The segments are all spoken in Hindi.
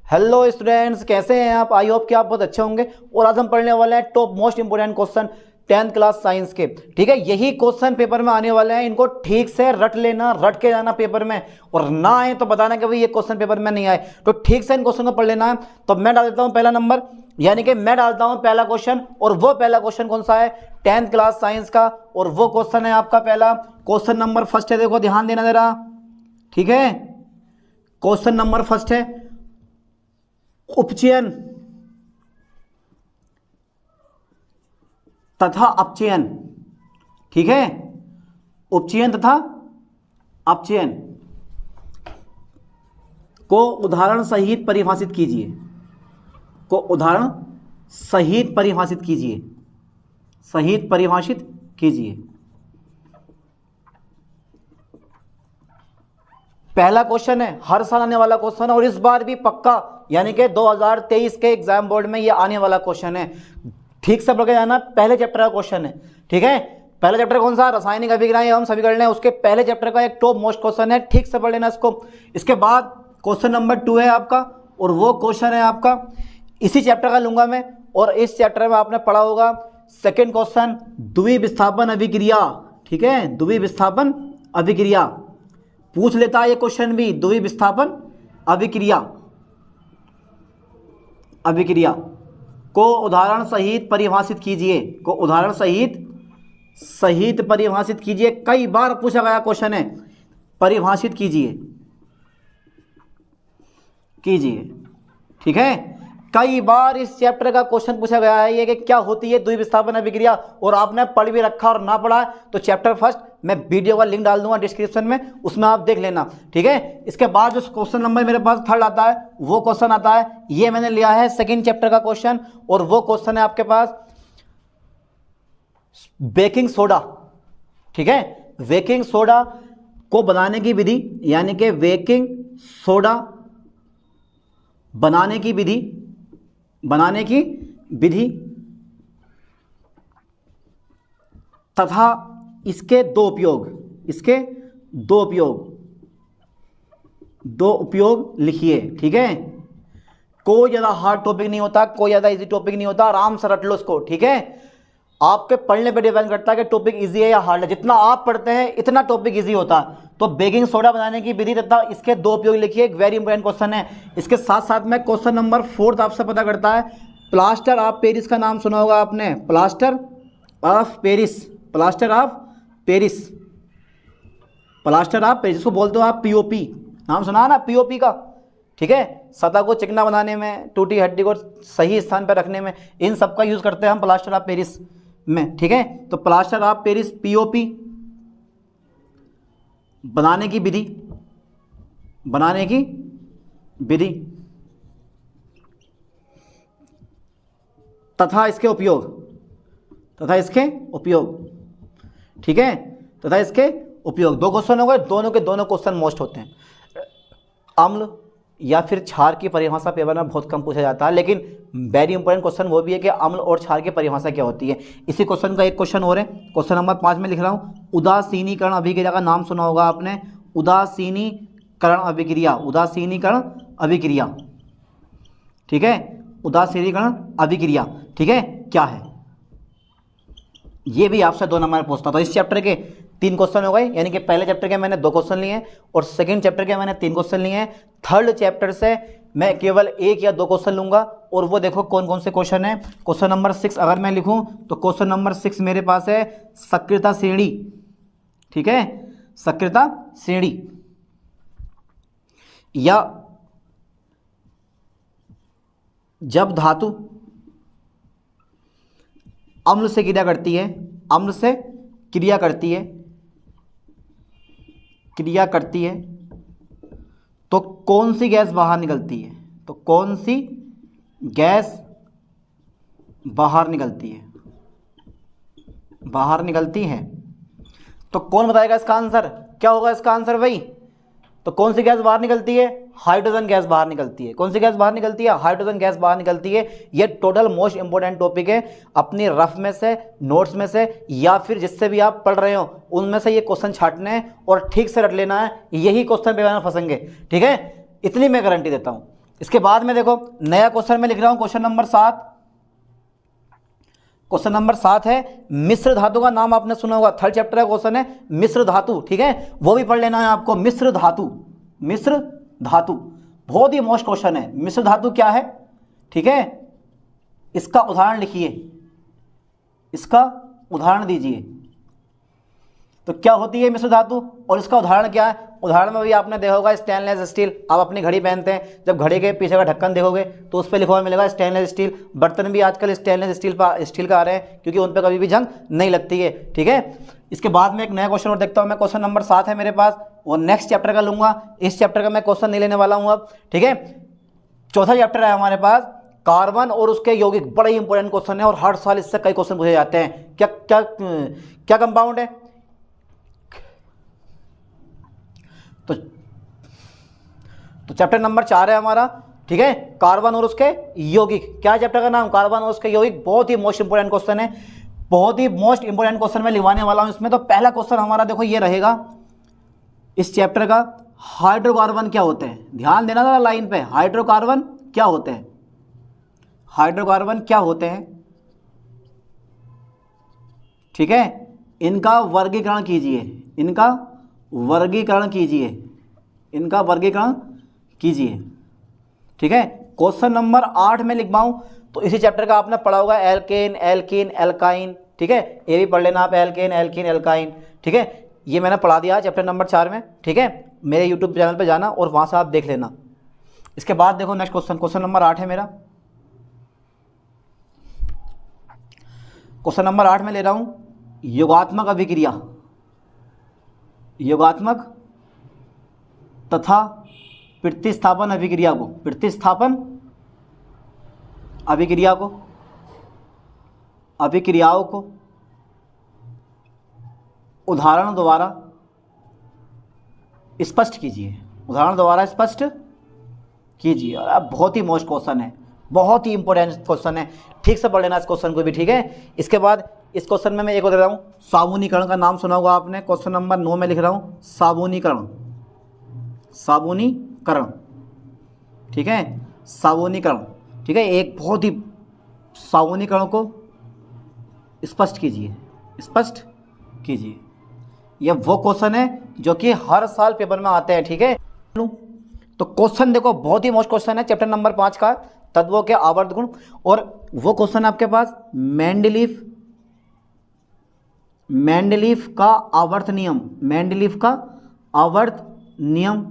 हेलो स्टूडेंट्स, कैसे हैं आप? आई होप कि आप बहुत अच्छे होंगे। और आज हम पढ़ने वाले हैं top most important question 10th class science के। ठीक है, यही क्वेश्चन पेपर में आने वाले हैं, इनको ठीक से रट लेना, रट के जाना पेपर में, और ना आए तो बताना कि भाई ये क्वेश्चन पेपर में नहीं आए। तो ठीक से इन क्वेश्चन को पढ़ लेना है। तो मैं डाल देता हूँ पहला नंबर, यानी कि मैं डालता हूँ पहला क्वेश्चन। और वो पहला क्वेश्चन कौन सा है? 10th क्लास साइंस का। और वो क्वेश्चन है आपका पहला क्वेश्चन नंबर फर्स्ट है। देखो ध्यान देना जरा, ठीक है। क्वेश्चन नंबर फर्स्ट है, उपचयन तथा अपचयन। ठीक है, उपचयन तथा अपचयन को उदाहरण सहित परिभाषित कीजिए। को उदाहरण सहित परिभाषित कीजिए, सहित परिभाषित कीजिए। पहला क्वेश्चन है, हर साल आने वाला क्वेश्चन है और इस बार भी पक्का, यानी कि 2023 के एग्जाम बोर्ड में ये आने वाला क्वेश्चन है। ठीक से पढ़ के जाना, पहले चैप्टर का क्वेश्चन है। ठीक है, पहला चैप्टर कौन सा? रासायनिक अभिक्रियाएं हम सभी कर लें, उसके पहले चैप्टर का एक टॉप मोस्ट क्वेश्चन है। ठीक से पढ़ लेना इसको। इसके बाद क्वेश्चन नंबर 2 है आपका, और वो क्वेश्चन है आपका इसी चैप्टर का लूंगा मैं। और इस चैप्टर में आपने पढ़ा होगा सेकेंड क्वेश्चन, द्वितीय विस्थापन अभिक्रिया। ठीक है, द्वितीय विस्थापन अभिक्रिया पूछ लेता है ये क्वेश्चन भी। द्वितीय विस्थापन अभिक्रिया, अभिक्रिया को उदाहरण सहित परिभाषित कीजिए। को उदाहरण सहित परिभाषित कीजिए। कई बार पूछा गया क्वेश्चन है, परिभाषित कीजिए, कीजिए। ठीक है, कई बार इस चैप्टर का क्वेश्चन पूछा गया है ये कि क्या होती है द्वितीय विस्थापन अभिक्रिया, और आपने पढ़ भी रखा और ना पढ़ा तो चैप्टर फर्स्ट मैं वीडियो का लिंक डाल दूंगा डिस्क्रिप्शन में, उसमें आप देख लेना। ठीक है, इसके बाद जो क्वेश्चन नंबर मेरे पास थर्ड आता है, वो क्वेश्चन आता है, ये मैंने लिया है सेकंड चैप्टर का क्वेश्चन, और वो क्वेश्चन है आपके पास बेकिंग सोडा। ठीक है, बेकिंग सोडा को बनाने की विधि, यानी कि बेकिंग सोडा बनाने की विधि, बनाने की विधि तथा इसके दो उपयोग, इसके दो उपयोग लिखिए। ठीक है, कोई ज़्यादा हार्ड टॉपिक नहीं होता, कोई ज़्यादा इजी टॉपिक नहीं होता, आराम से रट लो इसको। ठीक है, आपके पढ़ने पे डिपेंड करता है कि टॉपिक इजी है या हार्ड है। जितना आप पढ़ते हैं इतना टॉपिक इजी होता है। तो बेकिंग सोडा बनाने की विधि तथा इसके दो उपयोग लिखिए, एक वेरी इंपॉर्टेंट क्वेश्चन है। इसके साथ साथ में क्वेश्चन नंबर 4 आपसे पता करता है, प्लास्टर ऑफ पेरिस का नाम सुना होगा आपने। Plaster of Paris, plaster of Paris, plaster of Paris, जिसको बोलते हो आप पीओपी, नाम सुना है ना पीओपी का। ठीक है, सतह को चिकना बनाने में, टूटी हड्डी को सही स्थान पर रखने में, इन सब का यूज करते हैं हम प्लास्टर ऑफ पेरिस में। ठीक है, तो प्लास्टर ऑफ पेरिस पीओपी बनाने की विधि, बनाने की विधि तथा इसके उपयोग, तथा इसके उपयोग। ठीक है, तथा इसके उपयोग। दो क्वेश्चन हो गए, दोनों के दोनों क्वेश्चन मोस्ट होते हैं। अम्ल या फिर क्षार की परिभाषा पेपर में बहुत कम पूछा जाता है, लेकिन वेरी इंपॉर्टेंट क्वेश्चन वो भी है कि अम्ल और क्षार की परिभाषा क्या होती है। इसी क्वेश्चन का एक क्वेश्चन और है, क्वेश्चन नंबर 5 में लिख रहा हूँ। उदासीनीकरण अभिक्रिया का नाम सुना होगा आपने। उदासीनीकरण अभिक्रिया, उदासीनीकरण अभिक्रिया। ठीक है, उदासीनीकरण अभिक्रिया। ठीक है, क्या है ये भी आपसे 2 नंबर में पूछता। तो इस चैप्टर के 3 क्वेश्चन हो गए, यानी कि पहले चैप्टर के मैंने 2 क्वेश्चन लिए और सेकंड चैप्टर के मैंने 3 क्वेश्चन लिए हैं। थर्ड चैप्टर से मैं केवल 1 या 2 क्वेश्चन लूंगा, और वो देखो कौन कौन से क्वेश्चन है। क्वेश्चन नंबर 6 अगर मैं लिखूं तो क्वेश्चन नंबर 6 मेरे पास है सक्रियता श्रेणी। ठीक है, सक्रियता श्रेणी, या जब धातु अम्ल से क्रिया करती है, अम्ल से क्रिया करती है, क्रिया करती है, तो कौन सी गैस बाहर निकलती है? तो कौन सी गैस बाहर निकलती है? बाहर निकलती है। तो कौन बताएगा इसका आंसर? क्या होगा इसका आंसर भाई? तो कौन सी गैस बाहर निकलती है? हाइड्रोजन गैस बाहर निकलती है। कौन सी गैस बाहर निकलती है? हाइड्रोजन गैस बाहर निकलती है। ये टोटल मोस्ट इंपोर्टेंट टॉपिक है। अपनी रफ में से, नोट्स में से, या फिर जिससे भी आप पढ़ रहे हो उनमें से ये क्वेश्चन छाटने हैं और ठीक से रट लेना है। यही क्वेश्चन पेपर में फंसेंगे, ठीक है, इतनी मैं गारंटी देता हूँ। इसके बाद में देखो नया क्वेश्चन में लिख रहा हूं, क्वेश्चन नंबर 7। क्वेश्चन नंबर 7 है मिश्र धातु का नाम आपने सुना होगा, थर्ड चैप्टर का क्वेश्चन है मिश्र धातु, ठीक है, वो भी पढ़ लेना है आपको। मिश्र धातु, मिश्र धातु बहुत ही मोस्ट क्वेश्चन है। मिश्र धातु क्या है, ठीक है, इसका उदाहरण लिखिए, इसका उदाहरण दीजिए। तो क्या होती है मिश्र धातु और इसका उदाहरण क्या है? उदाहरण में भी आपने देखा होगा स्टेनलेस स्टील। आप अपनी घड़ी पहनते हैं, जब घड़ी के पीछे का ढक्कन देखोगे तो उस पर लिखा हुआ मिलेगा स्टेनलेस स्टील। बर्तन भी आजकल स्टेनलेस स्टील का आ रहे हैं, क्योंकि उन पर कभी भी जंग नहीं लगती है, ठीक है। इसके बाद में एक नया क्वेश्चन और देखता हूँ मैं, क्वेश्चन नंबर 7 है मेरे पास, और नेक्स्ट चैप्टर का लूंगा। इस चैप्टर का मैं क्वेश्चन नहीं लेने वाला हूँ अब, ठीक है। चौथा चैप्टर है हमारे पास कार्बन और उसके यौगिक, बड़ा ही इंपॉर्टेंट क्वेश्चन है और हर साल इससे कई क्वेश्चन पूछे जाते हैं। क्या क्या क्या कंपाउंड है? तो चैप्टर नंबर 4 है हमारा, ठीक है, कार्बन और उसके यौगिक। क्या चैप्टर का नाम? कार्बन और उसके यौगिक। बहुत ही मोस्ट इंपोर्टेंट क्वेश्चन है, बहुत ही मोस्ट इंपोर्टेंट क्वेश्चन मैं लिखवाने वाला हूं इसमें। तो पहला क्वेश्चन हमारा देखो ये रहेगा इस चैप्टर का, हाइड्रोकार्बन क्या होते हैं? ध्यान देना जरा लाइन पे, हाइड्रोकार्बन क्या होते हैं? हाइड्रोकार्बन क्या होते हैं, ठीक है, इनका वर्गीकरण कीजिए, इनका वर्गीकरण कीजिए, इनका वर्गीकरण कीजिए, ठीक है। क्वेश्चन नंबर 8 में लिखवाऊं तो इसी चैप्टर का आपने पढ़ा होगा एल्केन, एल्कीन, एल्काइन, ठीक है, ये भी पढ़ लेना आप, एल्केन, एल्कीन, एल्काइन, ठीक है। ये मैंने पढ़ा दिया चैप्टर नंबर 4 में, ठीक है। मेरे यूट्यूब चैनल पे जाना और वहां से आप देख लेना। इसके बाद देखो नेक्स्ट क्वेश्चन, क्वेश्चन नंबर 8 है मेरा। क्वेश्चन नंबर 8 में ले रहा हूं योगात्मक अभिक्रिया, योगात्मक तथा प्रतिस्थापन अभिक्रिया को, प्रतिस्थापन अभिक्रिया को, अभिक्रियाओं को उदाहरण द्वारा स्पष्ट कीजिए, उदाहरण द्वारा स्पष्ट कीजिए। और अब बहुत ही मोस्ट क्वेश्चन है, बहुत ही इंपॉर्टेंट क्वेश्चन है, ठीक से पढ़ लेना इस क्वेश्चन को भी, ठीक है। इसके बाद इस क्वेश्चन में मैं एक और दे रहा हूं, साबुनीकरण का नाम सुना होगा आपने। क्वेश्चन नंबर 9 में लिख रहा हूं साबुनीकरण, साबुनीकरण, ठीक है, साबुनीकरण, ठीक है। एक बहुत ही साबुनीकरण को स्पष्ट कीजिए, स्पष्ट कीजिए। यह वो क्वेश्चन है जो कि हर साल पेपर में आते हैं, ठीक है। तो क्वेश्चन देखो बहुत ही मोस्ट क्वेश्चन है, चैप्टर नंबर 5 का, तत्वों के आवर्त गुण। और वो क्वेश्चन आपके पास मेंडलीफ, मेंडलीफ का आवर्त नियम, मेंडलीफ का आवर्त नियम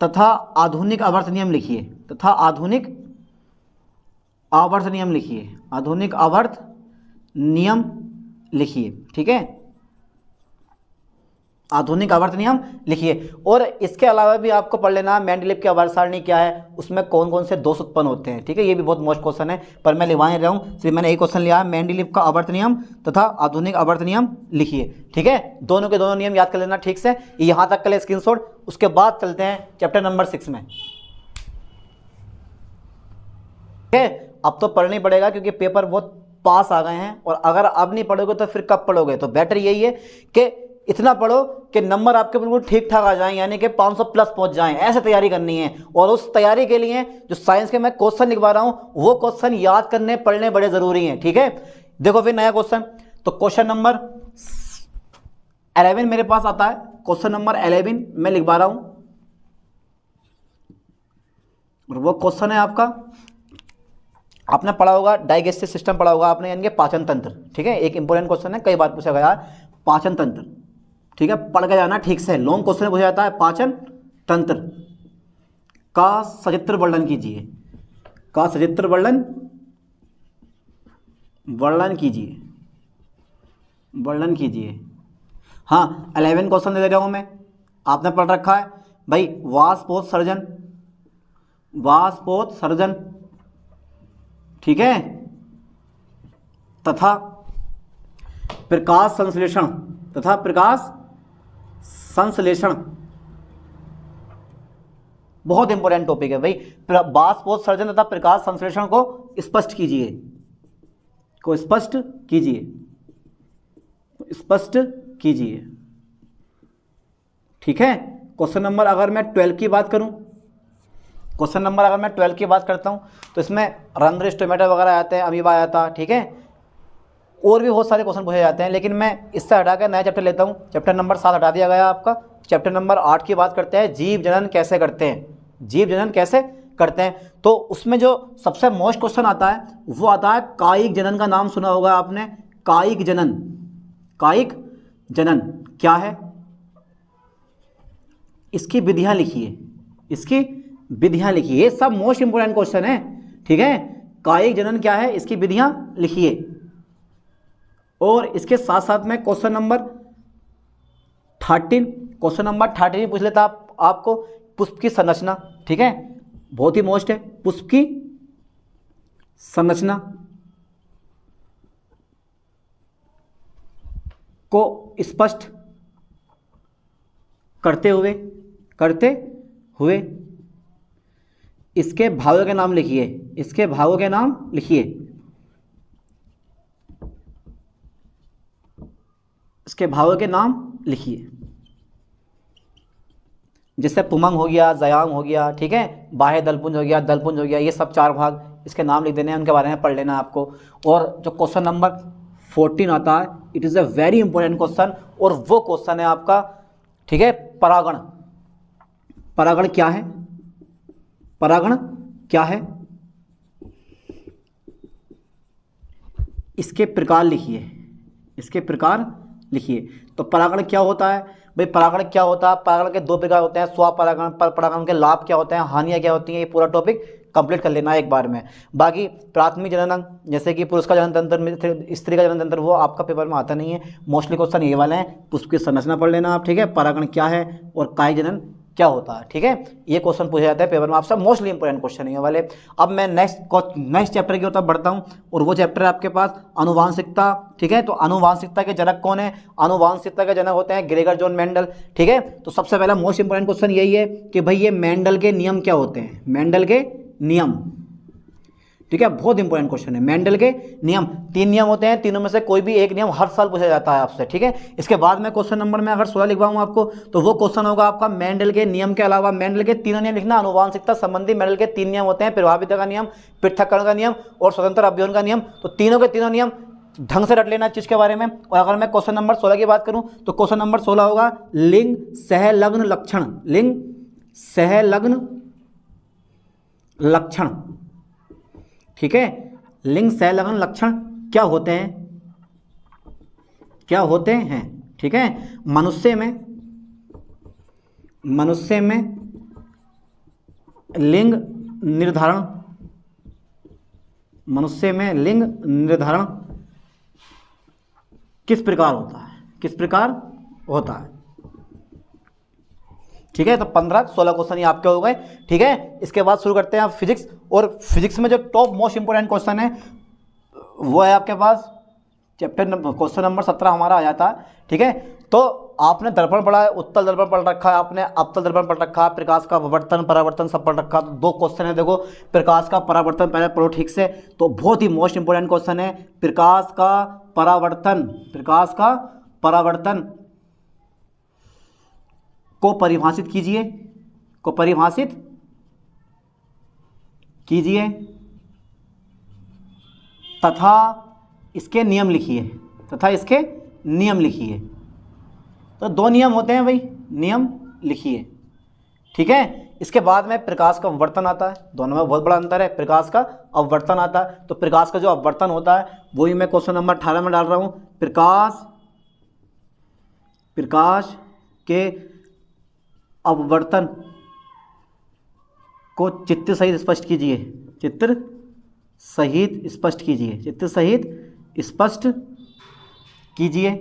तथा आधुनिक आवर्त नियम लिखिए, तथा आधुनिक आवर्त नियम लिखिए, आधुनिक आवर्त नियम लिखिए, ठीक है, आधुनिक आवर्त नियम लिखिए। और इसके अलावा भी आपको पढ़ लेना मेंडलीफ की आवर्त सारणी क्या है, उसमें कौन कौन से दोष उत्पन्न होते हैं, ठीक है। ये भी बहुत मोस्ट क्वेश्चन है, पर मैं लिखवा रहा हूँ, सिर्फ मैंने एक क्वेश्चन लिया है, मेंडलीफ का आवर्त नियम तथा आधुनिक आवर्त नियम लिखिए, ठीक है। दोनों के दोनों नियम याद कर लेना ठीक से, यहाँ तक के स्क्रीनशॉट। उसके बाद चलते हैं चैप्टर नंबर 6 में, ठीक है। अब तो पढ़ना ही पड़ेगा क्योंकि पेपर बहुत पास आ गए हैं, और अगर अब नहीं पढ़ोगे तो फिर कब पढ़ोगे? तो बेटर यही है कि इतना पढ़ो कि नंबर आपके बिल्कुल ठीक ठाक आ जाएं, यानी कि 500 प्लस पहुंच जाएं, ऐसे तैयारी करनी है। और उस तैयारी के लिए जो साइंस के मैं क्वेश्चन लिखवा रहा हूं, वो क्वेश्चन याद करने पढ़ने बड़े जरूरी हैं, ठीक है। देखो फिर नया क्वेश्चन, तो क्वेश्चन नंबर 11 मेरे पास आता है, क्वेश्चन नंबर 11 मैं लिखवा रहा हूं, और वो क्वेश्चन है आपका, आपने पढ़ा होगा डाइजेस्टिव सिस्टम पढ़ा होगा आपने, यानी कि पाचन तंत्र, ठीक है। एक इंपॉर्टेंट क्वेश्चन है, कई बार पूछा गया है, पाचन तंत्र, ठीक है, पढ़ के जाना ठीक से, लॉन्ग क्वेश्चन पूछा जाता है। पाचन तंत्र का सचित्र वर्णन कीजिए, का सचित्र वर्णन कीजिए, वर्णन कीजिए। हाँ, 11 क्वेश्चन दे रहा हूं मैं, आपने पढ़ रखा है भाई, वाष्पोत्सर्जन, वाष्पोत्सर्जन, ठीक है, तथा प्रकाश संश्लेषण, तथा प्रकाश संश्लेषण, बहुत इंपॉर्टेंट टॉपिक है भाई। वाष्पोत्सर्जन तथा प्रकाश संश्लेषण को स्पष्ट कीजिए, को स्पष्ट कीजिए, स्पष्ट कीजिए, ठीक है। क्वेश्चन नंबर, अगर मैं 12 की बात करूं, क्वेश्चन नंबर अगर मैं 12 की बात करता हूँ तो इसमें रंध्र, स्टोमेटा वगैरह आते हैं, अमीबा आया था, ठीक है, और भी बहुत सारे क्वेश्चन पूछे जाते हैं। लेकिन मैं इससे हटा कर नया चैप्टर लेता हूँ। चैप्टर नंबर 7 हटा दिया गया आपका। चैप्टर नंबर 8 की बात करते हैं, जीव जनन कैसे करते हैं, जीव जनन कैसे करते हैं। तो उसमें जो सबसे मोस्ट क्वेश्चन आता है वो आता है कायिक जनन का नाम सुना होगा आपने, कायिक जनन। कायिक जनन क्या है, इसकी विधियां लिखिए, इसकी विधियां लिखिए, ये सब मोस्ट इंपोर्टेंट क्वेश्चन है, ठीक है। कायिक जनन क्या है, इसकी विधियां लिखिए। और इसके साथ साथ में क्वेश्चन नंबर 13 पूछ लेता आपको पुष्प की संरचना, ठीक है, बहुत ही मोस्ट है। पुष्प की संरचना को स्पष्ट करते हुए इसके भावों के नाम लिखिए, इसके भावों के नाम लिखिए, इसके भावों के नाम लिखिए। जैसे पुमंग हो गया, जयांग हो गया, ठीक है, बाह्य दलपुंज हो गया, दलपुंज हो गया, ये सब 4 भाग, इसके नाम लिख देने हैं, उनके बारे में पढ़ लेना आपको। और जो क्वेश्चन नंबर 14 आता है, it is a very important question, और वो क्वेश्चन है आपका, ठीक है, परागण। परागण क्या है, परागण क्या है, इसके प्रकार लिखिए, इसके प्रकार लिखिए। तो परागण क्या होता है भाई, परागण क्या होता है, परागण के 2 प्रकार होते हैं, स्वपरागण, पर परागण के लाभ क्या होते हैं, हानियां क्या होती हैं, ये पूरा टॉपिक कंप्लीट कर लेना है एक बार में। बाकी प्राथमिक जननांग जैसे कि पुरुष का जनन तंत्र, स्त्री का जनन तंत्र, वो आपका पेपर में आता नहीं है, मोस्टली क्वेश्चन ये वाले हैं। पुष्प की संरचना पढ़ लेना आप, ठीक है, परागण क्या है और कायिक जनन क्या होता है, ठीक है, ये क्वेश्चन पूछे जाते हैं पेपर में आपसे, मोस्टली इंपोर्टेंट क्वेश्चन है ये वाले। अब मैं नेक्स्ट चैप्टर की तरफ बढ़ता हूँ, और वो चैप्टर है आपके पास आनुवांशिकता, ठीक है। तो आनुवांशिकता के जनक कौन है, आनुवांशिकता के जनक होते हैं ग्रेगर जॉन मेंडल, ठीक है। तो सबसे पहला मोस्ट इंपोर्टेंट क्वेश्चन यही है कि भाई ये मेंडल के नियम क्या होते हैं, मेंडल के नियम, ठीक है, बहुत इंपॉर्टेंट क्वेश्चन है। मेंडल के नियम, 3 नियम होते हैं, तीनों में से कोई भी एक नियम हर साल पूछा जाता है आपसे, ठीक है। इसके बाद में क्वेश्चन नंबर में अगर 16 लिखवाऊँ आपको, तो वो क्वेश्चन होगा आपका मेंडल के नियम के अलावा मेंडल के 3 नियम लिखना। आनुवांशिकता संबंधी मेंडल के 3 नियम होते हैं, प्रभाविता का नियम, पृथक्करण का नियम और स्वतंत्र अभियोजन का नियम। तो तीनों के तीनों नियम ढंग से रट लेना चीज के बारे में। और अगर मैं क्वेश्चन नंबर 16 की बात करूं तो क्वेश्चन नंबर 16 होगा लिंग सहलग्न लक्षण, लिंग सहलग्न लक्षण, ठीक है। लिंग सहलग्न लक्षण क्या होते हैं, क्या होते हैं, ठीक है। मनुष्य में लिंग निर्धारण, मनुष्य में लिंग निर्धारण किस प्रकार होता है, किस प्रकार होता है, ठीक है। तो 15-16 क्वेश्चन ये आपके हो गए, ठीक है। इसके बाद शुरू करते हैं आप फिजिक्स, और फिजिक्स में जो टॉप मोस्ट इंपोर्टेंट क्वेश्चन है वो है आपके पास क्वेश्चन नंबर 17 हमारा आ जाता है, ठीक है। तो आपने दर्पण पढ़ा है, उत्तल दर्पण पढ़ रखा है आपने, अवतल दर्पण पढ़ रखा है, प्रकाश का अपवर्तन परावर्तन सब पढ़ रखा है। तो 2 क्वेश्चन है, देखो प्रकाश का परावर्तन पहले पढ़ो ठीक से, तो बहुत ही मोस्ट इंपोर्टेंट क्वेश्चन है। प्रकाश का परावर्तन, प्रकाश का परावर्तन को परिभाषित कीजिए, को परिभाषित कीजिए तथा इसके नियम लिखिए, तथा इसके नियम लिखिए। तो 2 नियम होते हैं भाई, नियम लिखिए, ठीक है। इसके बाद में प्रकाश का अपवर्तन आता है, दोनों में बहुत बड़ा अंतर है। प्रकाश का अपवर्तन आता है, तो प्रकाश का जो अपवर्तन होता है वही मैं क्वेश्चन नंबर 18 में डाल रहा हूं। प्रकाश के अपवर्तन को चित्र सहित स्पष्ट कीजिए, चित्र सहित स्पष्ट कीजिए, चित्र सहित स्पष्ट कीजिए,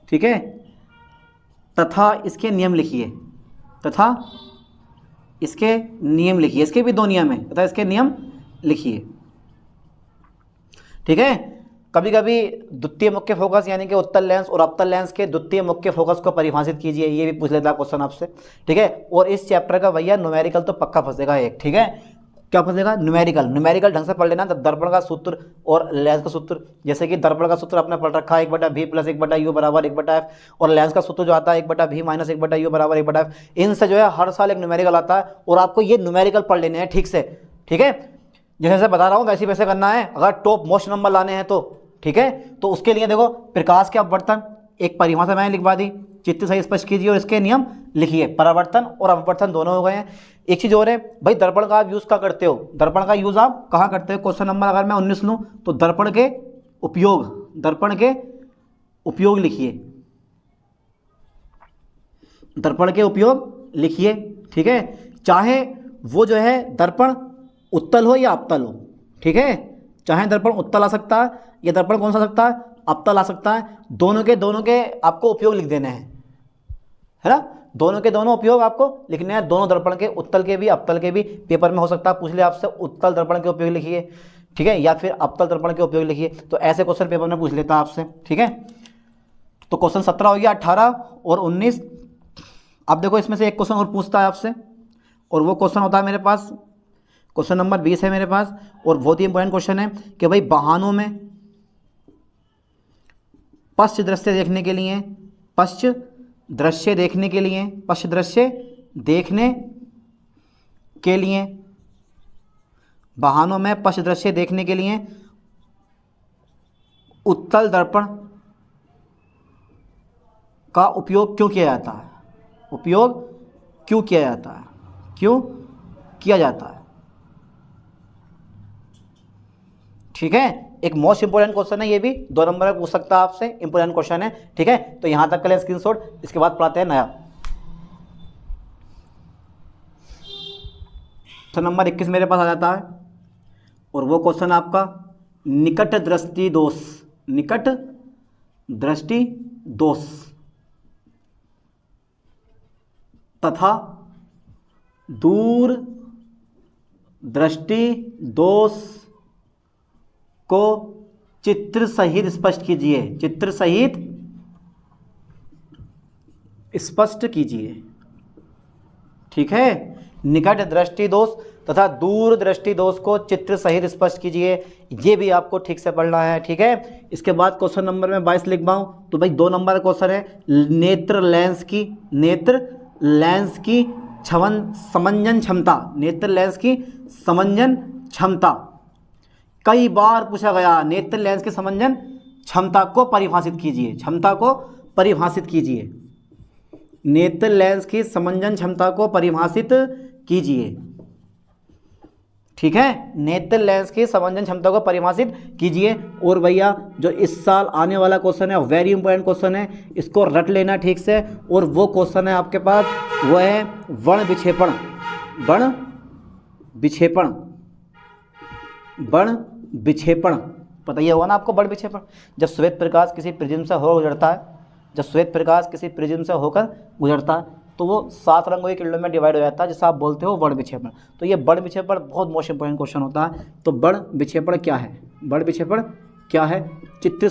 ठीक है। तथा इसके नियम लिखिए, तथा इसके नियम लिखिए, इसके भी 2 नियम हैं, तथा इसके नियम लिखिए, ठीक है। कभी कभी द्वितीय मुख्य फोकस यानी कि उत्तल लेंस और अवतल लेंस के द्वितीय मुख्य फोकस को परिभाषित कीजिए, ये भी पूछ लेता क्वेश्चन आपसे, ठीक है। और इस चैप्टर का भैया न्यूमेरिकल तो पक्का फंसेगा एक, ठीक है। क्या फंसेगा, न्यूमेरिकल। न्यूमेरिकल ढंग से पढ़ लेना, दर्पण का सूत्र और लेंस का सूत्र। जैसे कि दर्पण का सूत्र आपने पढ़ रखा है 1/v + 1/u बराबर 1/f, और लेंस का सूत्र जो आता है 1/v - 1/u बराबर 1/f। इनसे जो है हर साल एक न्यूमेरिकल आता है और आपको ये न्यूमेरिकल पढ़ लेने हैं ठीक से, ठीक है। जैसे बता रहा हूँ वैसे वैसे करना है अगर टॉप मोस्ट नंबर लाने हैं तो, ठीक है। तो उसके लिए देखो प्रकाश के अपवर्तन, एक परिभाषा मैंने लिखवा दी, चित्र सही स्पष्ट कीजिए और इसके नियम लिखिए। परावर्तन और अपवर्तन दोनों हो गए हैं। एक चीज़ और है भाई, दर्पण का आप यूज़ क्या करते हो, दर्पण का यूज़ आप कहाँ करते हो। क्वेश्चन नंबर अगर मैं 19 लूँ तो दर्पण के उपयोग लिखिए, दर्पण के उपयोग लिखिए, ठीक है। चाहे वो जो है दर्पण उत्तल हो या अवतल हो, ठीक है। चाहे दर्पण उत्तल आ सकता है या दर्पण कौन सा आ सकता है, अवतल आ सकता है। दोनों के आपको उपयोग लिख देने हैं, है ना। दोनों के दोनों उपयोग आपको लिखने हैं, दोनों दर्पण के, उत्तल के भी अवतल के भी। पेपर में हो सकता है पूछ ले आपसे उत्तल दर्पण के उपयोग लिखिए, ठीक है, या फिर अवतल दर्पण के उपयोग लिखिए। तो ऐसे क्वेश्चन पेपर में पूछ लेता है आपसे, ठीक है। तो क्वेश्चन 17 हो गया, 18 और 19। अब देखो इसमें से एक क्वेश्चन और पूछता है आपसे, और वो क्वेश्चन होता है मेरे पास क्वेश्चन नंबर 20 है मेरे पास, और बहुत ही इंपॉर्टेंट क्वेश्चन है कि भाई वाहनों में पश्च दृश्य देखने के लिए, पश्च दृश्य देखने के लिए, पश्च दृश्य देखने के लिए, वाहनों में पश्च दृश्य देखने के लिए उत्तल दर्पण का उपयोग क्यों किया जाता है, उपयोग क्यों किया जाता है, क्यों किया जाता है, ठीक है। एक मोस्ट इंपोर्टेंट क्वेश्चन है, ये भी 2 नंबर में पूछ सकता है आपसे, इंपोर्टेंट क्वेश्चन है, ठीक है। तो यहां तक करें स्क्रीनशॉट, इसके बाद पढ़ाते हैं नया। क्वेश्चन नंबर 21 मेरे पास आ जाता है, और वो क्वेश्चन आपका निकट दृष्टि दोष, निकट दृष्टि दोष तथा दूर दृष्टि दोष को चित्र सहित स्पष्ट कीजिए, चित्र सहित स्पष्ट कीजिए, ठीक है। निकट दृष्टि दोष तथा दूर दृष्टि दोष को चित्र सहित स्पष्ट कीजिए, ये भी आपको ठीक से पढ़ना है, ठीक है। इसके बाद क्वेश्चन नंबर में 22 लिखवाऊं तो भाई 2 नंबर का क्वेश्चन है, नेत्र लेंस की समंजन क्षमता, नेत्र लेंस की समंजन क्षमता कई बार पूछा गया। नेत्र लेंस की समंजन क्षमता को परिभाषित कीजिए, क्षमता को परिभाषित कीजिए, नेत्र लेंस की समंजन क्षमता को परिभाषित कीजिए, ठीक है। नेत्र लेंस की समंजन क्षमता को परिभाषित कीजिए। और भैया जो इस साल आने वाला क्वेश्चन है वेरी इंपॉर्टेंट क्वेश्चन है, इसको रट लेना ठीक से। और वो क्वेश्चन है आपके पास, वो है वर्ण विक्षेपण, वर्ण विक्षेपण, वर्ण विक्षेपण। पता ही होगा ना आपको वर्ण विक्षेपण। जब श्वेत प्रकाश किसी प्रिज्म से होकर गुजरता है, जब श्वेत प्रकाश किसी प्रिज्म से होकर गुजरता है तो वो 7 रंगों की किरणों में डिवाइड हो जाता है, जिसे आप बोलते हो वर्ण विक्षेपण। तो ये वर्ण विक्षेपण बहुत मोस्ट इंपोर्टेंट क्वेश्चन होता है। तो वर्ण विक्षेपण क्या है, वर्ण विक्षेपण क्या है, चित्र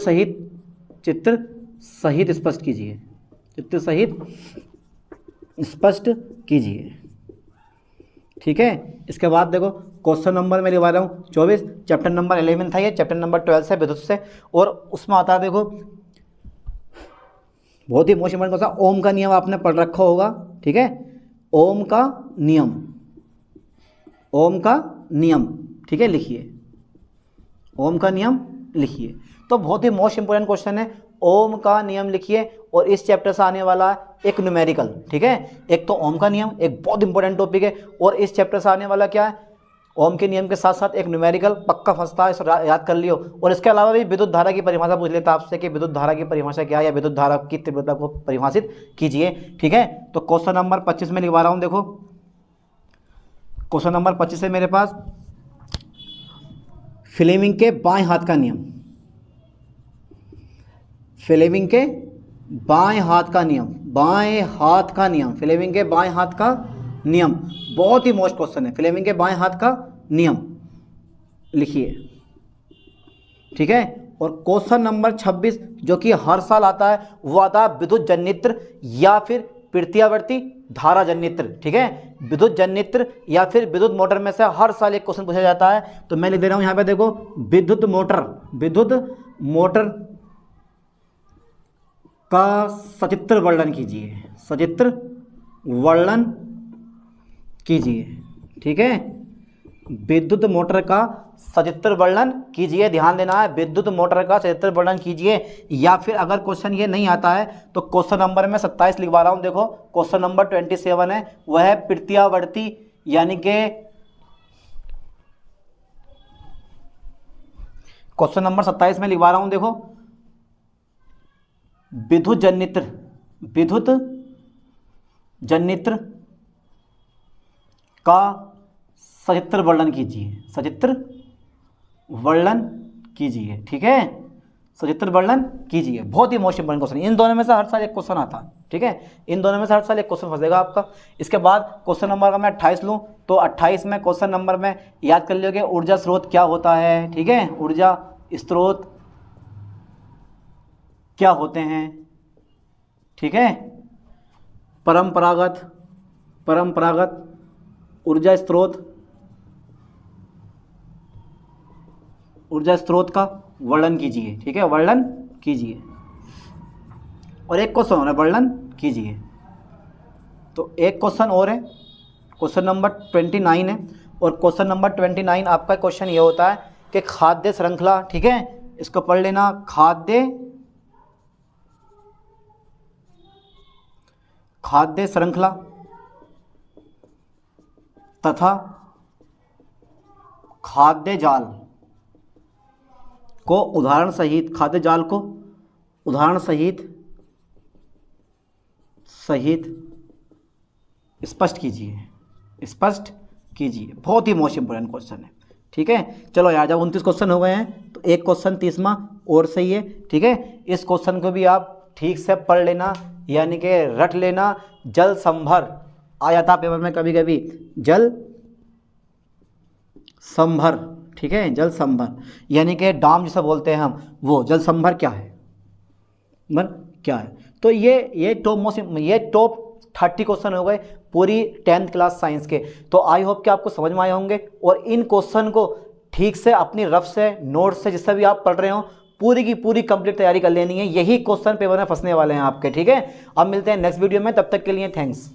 सहित स्पष्ट कीजिए, चित्र सहित स्पष्ट कीजिए, ठीक है। इसके बाद देखो क्वेश्चन नंबर मैं लिखवा रहा हूँ 24, चैप्टर नंबर 11 था ये, चैप्टर नंबर 12 से विद्युत से, और उसमें आता है देखो बहुत ही मोस्ट इंपोर्टेंट क्वेश्चन, ओम का नियम आपने पढ़ रखा होगा, ठीक है। ओम का नियम, ओम का नियम, ठीक है, लिखिए, ओम का नियम लिखिए। तो बहुत ही मोस्ट इंपोर्टेंट क्वेश्चन है, ओम का नियम लिखिए। और इस चैप्टर से आने वाला एक न्यूमेरिकल, ठीक है। एक तो ओम का नियम एक बहुत इंपॉर्टेंट टॉपिक है, और इस चैप्टर से आने वाला क्या है, ओम के नियम के साथ साथ एक न्यूमेरिकल पक्का फंसता है, इसे याद कर लियो। और इसके अलावा भी विद्युत धारा की परिभाषा पूछ लेता आपसे कि विद्युत धारा की परिभाषा क्या है, या विद्युत धारा की तीव्रता को परिभाषित कीजिए, ठीक है। तो क्वेश्चन नंबर 25 में लिखवा रहा हूँ, देखो क्वेश्चन नंबर 25 है मेरे पास, फ्लेमिंग के बाएं हाथ का नियम, फ्लेमिंग के बाएं हाथ का नियम, बाएं हाथ का नियम, फ्लेमिंग के बाएं हाथ का नियम बहुत ही मोस्ट क्वेश्चन है। फ्लेमिंग के बाएं हाथ का नियम लिखिए, ठीक है। और क्वेश्चन नंबर 26 जो कि हर साल आता है, वो आता है विद्युत जनित्र या फिर प्रत्यावर्ती धारा जनित्र, ठीक है, विद्युत जनित्र या फिर विद्युत मोटर में से हर साल एक क्वेश्चन पूछा जाता है। तो मैं लिख दे रहा हूं यहां पे, देखो विद्युत मोटर का सचित्र वर्णन कीजिए, सचित्र वर्णन कीजिए, ठीक है, विद्युत मोटर का सचित्र वर्णन कीजिए। ध्यान देना है, विद्युत मोटर का सचित्र वर्णन कीजिए। या फिर अगर क्वेश्चन ये नहीं आता है तो क्वेश्चन नंबर में 27 लिखवा रहा हूं, देखो क्वेश्चन नंबर 27 है, वह है प्रत्यावर्ती, यानी कि क्वेश्चन नंबर 27 में लिखवा रहा हूं, देखो विद्युत जनित्र का सचित्र वर्णन कीजिए, सचित्र वर्णन कीजिए, ठीक है, सचित्र वर्णन कीजिए। बहुत ही मोस्ट इंपोर्टेंट क्वेश्चन, इन दोनों में से हर साल एक क्वेश्चन आता है, ठीक है, इन दोनों में से हर साल एक क्वेश्चन फंसेगा आपका। इसके बाद क्वेश्चन नंबर अगर मैं 28 लूँ तो 28 में क्वेश्चन नंबर में याद कर लियोगे ऊर्जा स्रोत क्या होता है, ठीक है, ऊर्जा स्रोत क्या होते हैं, ठीक है, परंपरागत ऊर्जा स्रोत का वर्णन कीजिए, ठीक है, वर्णन कीजिए। और एक क्वेश्चन और है, वर्णन कीजिए। तो एक क्वेश्चन और है, क्वेश्चन नंबर 29 है, और क्वेश्चन नंबर 29 आपका क्वेश्चन ये होता है कि खाद्य श्रृंखला, ठीक है, इसको पढ़ लेना, खाद्य श्रृंखला तथा खाद्य जाल को उदाहरण सहित, खाद्य जाल को उदाहरण सहित स्पष्ट कीजिए। बहुत ही मोस्ट इंपोर्टेंट क्वेश्चन है, ठीक है। चलो यार, जब 29 क्वेश्चन हो गए हैं तो एक क्वेश्चन 30वां और सही है, ठीक है। इस क्वेश्चन को भी आप ठीक से पढ़ लेना, यानी कि रट लेना। जल संभर आ जाता पेपर में कभी कभी, जल संभर, ठीक है, जल संभर यानी कि डाम जिसे बोलते हैं हम, वो जल संभर क्या है, क्या है। तो ये टॉप 30 क्वेश्चन हो गए पूरी 10th क्लास साइंस के। तो आई होप कि आपको समझ में आए होंगे, और इन क्वेश्चन को ठीक से अपनी रफ से, नोट से, जिससे भी आप पढ़ रहे हो, पूरी की पूरी कंप्लीट तैयारी कर लेनी है। यही क्वेश्चन पेपर में फंसने वाले हैं आपके, ठीक है। अब मिलते हैं नेक्स्ट वीडियो में, तब तक के लिए थैंक्स।